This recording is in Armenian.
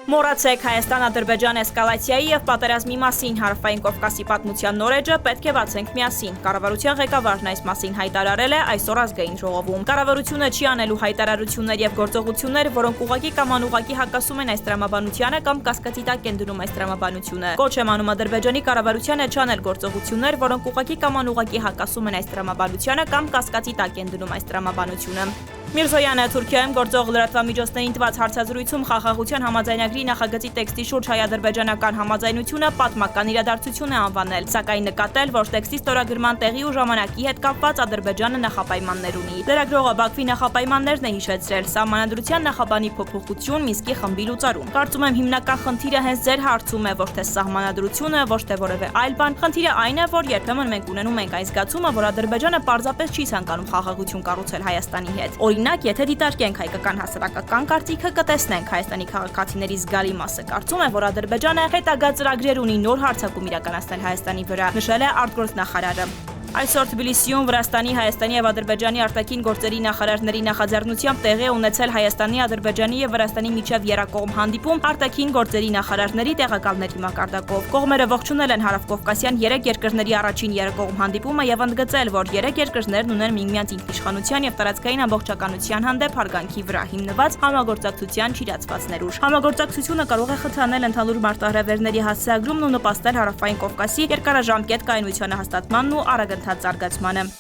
Մոռացեք Հայաստան-Ադրբեջան էսկալացիայի եւ պատերազմի մասին հարավային Կովկասի պատմության նորեջը պետք է բացենք միասին։ Կառավարության ղեկավարն այս մասին հայտարարել է այսօր ազգային ժողովում։ Կառավարությունը չի անելու հայտարարություններ եւ գործողություններ, որոնք ուղղակի կամ անուղղակի հակասում են այս տրամաբանությանը կամ կասկածի տակ են դնում այս տրամաբանությունը։ Կոչ եմ անում Ադրբեջանի կառավարությանը չանել գործողություններ, որոնք ուղղակի կամ անուղղակի հակասում են այս տրամաբանությանը կամ կասկածի տակ են դնում այս տրամաբանությունը։ Միրզոյանը Թուրքիայում գործող լրատվամիջոցներին տված հարցազրույցում խաղաղության համաձայնագրի նախագծի տեքստի շուրջ հայ-ադրբեջանական համաձայնությունը պատմական իրադարձություն է անվանել, սակայն նկատել, որ տեքստի ստորագրման տեղի ու ժամանակի հետ կապված Ադրբեջանը նախապայմաններ ունի։ Լրագրողը Բաքվի նախապայմաններն է հիշեցրել՝ Սահմանադրության նախաբանի փոփոխություն, Մինսկի խմբի լուծարում։ Կարծում եմ հիմնական խնդիրը հենց ձեր հարցում է, ոչ թե Սահմանադրությունը, ոչ թե որևէ այլ բան։ Խնդիրը այն է, որ երբեմն մենք ունենում ենք այն զգացումը, որ Ադրբեջանը պարզապես չի ցանկանում խաղաղություն կառուցել Հայաստանի հետ։ Օրինակ, եթե դիտարկենք հայկական հասարակական կարծիքը, կտեսնենք Հայաստանի քաղաքացիների զգալի մասը կարծում է, որ Ադրբեջանը հետագա ծրագրեր ունի նոր հարձակում իրականացնել Հայաստանի վրա, նշել է արտգործնախարարը։ Այսօր Թբիլիսիում Վրաստանի, Հայաստանի եւ Ադրբեջանի արտաքին գործերի նախարարների նախաձեռնությամբ տեղի է ունեցել Հայաստանի, Ադրբեջանի եւ Վրաստանի միջև երկկողմ հանդիպում արտաքին գործերի նախարարների տեղակալների մակարդակով։ Կողմերը ողջունել են հարավկովկասյան 3 երկրների առաջին երկկողմ հանդիպումը եւ ընդգծել, որ 3 երկրներն ունեն միմյանց ինքնիշխանության եւ տարածքային ամբողջականության հանդեպ հարգանքի վրա հիմնված համագործակցության չիրացված ներուժ։ Համագործակցությունը կարող է խթանել ընդհանուր մարտահրավերների հասցեագրումն ու նպաստել հարավային Կովկասի երկարաժամկետ կայունության հաստատմանն ու արագընթաց զարգացմանը։